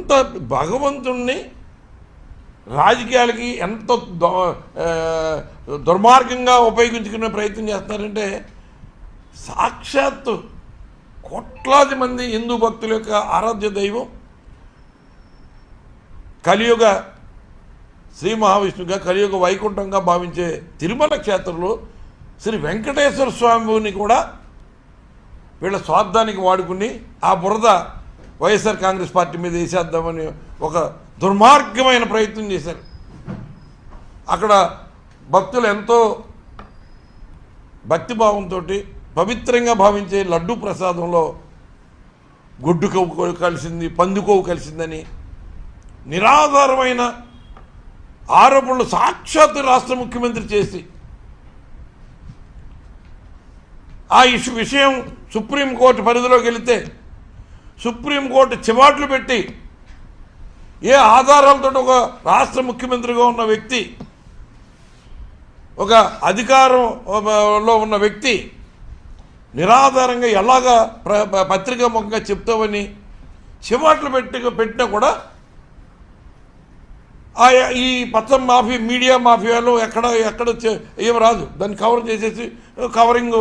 అంత భగవంతుణ్ణి రాజకీయాలకి ఎంత దుర్మార్గంగా ఉపయోగించుకునే ప్రయత్నం చేస్తున్నారంటే సాక్షాత్తు కోట్లాది మంది హిందూ భక్తుల యొక్క ఆరాధ్య దైవం కలియుగ శ్రీ మహావిష్ణుగా కలియుగ వైకుంఠంగా భావించే తిరుమల క్షేత్రంలో శ్రీ వెంకటేశ్వర స్వామిని కూడా వీళ్ళ స్వార్థానికి వాడుకుని ఆ బురద వైఎస్ఆర్ కాంగ్రెస్ పార్టీ మీద వేసేద్దామని ఒక దుర్మార్గమైన ప్రయత్నం చేశారు. అక్కడ భక్తులు ఎంతో భక్తిభావంతో పవిత్రంగా భావించే లడ్డూ ప్రసాదంలో గొడ్డు కొవ్వు కలిసింది, పంది కొవ్వు కలిసిందని నిరాధారమైన ఆరోపణలు సాక్షాత్తు రాష్ట్ర ముఖ్యమంత్రి చేసి ఆ విషయం సుప్రీంకోర్టు పరిధిలోకి వెళితే సుప్రీంకోర్టు చివాట్లు పెట్టి ఏ ఆధారాలతో ఒక రాష్ట్ర ముఖ్యమంత్రిగా ఉన్న వ్యక్తి, ఒక అధికారంలో ఉన్న వ్యక్తి నిరాధారంగా ఎలాగా పత్రికా ముఖంగా చెప్తామని చివాట్లు పెట్టినా కూడా ఈ పత్రం మాఫియా మీడియా మాఫియాలో ఎక్కడ ఏం రాదు, దాన్ని కవర్ చేసేసి కవరింగ్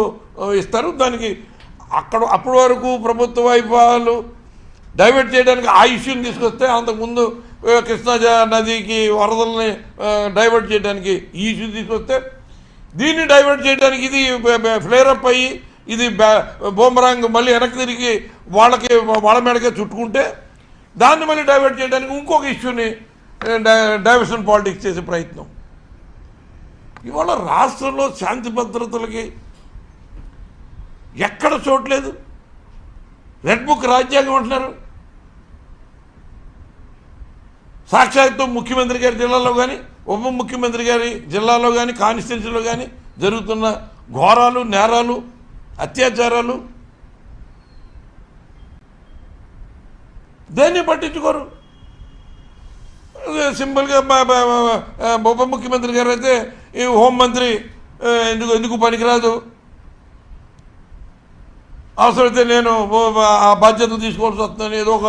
ఇస్తారు. దానికి అప్పటి వరకు ప్రభుత్వ వైభవాలు డైవర్ట్ చేయడానికి ఆ ఇష్యూని తీసుకొస్తే అంతకుముందు కృష్ణా నదికి వరదల్ని డైవర్ట్ చేయడానికి ఈ ఇష్యూ తీసుకొస్తే దీన్ని డైవర్ట్ చేయడానికి ఇది ఫ్లేరప్ అయ్యి ఇది బూమరాంగ్ మళ్ళీ వెనక్కి తిరిగి వాళ్ళ మీదకే చుట్టుకుంటే దాన్ని మళ్ళీ డైవర్ట్ చేయడానికి ఇంకొక ఇష్యూని డైవర్షన్ పాలిటిక్స్ చేసే ప్రయత్నం. ఇవాళ రాష్ట్రంలో శాంతి భద్రతలకి ఎక్కడ చోట్లేదు. రెడ్ బుక్ రాజ్యాంగం అంటున్నారు. సాక్షాత్తు ముఖ్యమంత్రి గారి జిల్లాలో కానీ ఉప ముఖ్యమంత్రి గారి జిల్లాలో కానీ కాన్స్టిట్యున్సీలో కానీ జరుగుతున్న ఘోరాలు, నేరాలు, అత్యాచారాలు దేన్ని పట్టించుకోరు. సింపుల్గా ఉప ముఖ్యమంత్రి గారు అయితే ఈ హోంమంత్రి ఎందుకు పనికిరాదు, అవసరమైతే నేను ఆ బాధ్యతలు తీసుకోవాల్సి వస్తుందని ఏదో ఒక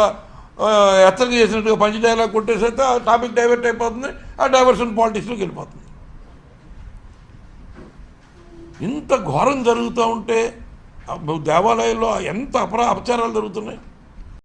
హెచ్చరిక చేసినట్టుగా పంచి డైలాగ్ కొట్టేసైతే ఆ టాపిక్ డైవర్ట్ అయిపోతుంది, ఆ డైవర్షన్ పాలిటిక్స్లోకి వెళ్ళిపోతుంది. ఇంత ఘోరం జరుగుతూ ఉంటే దేవాలయాల్లో ఎంత అపచారాలు జరుగుతున్నాయి.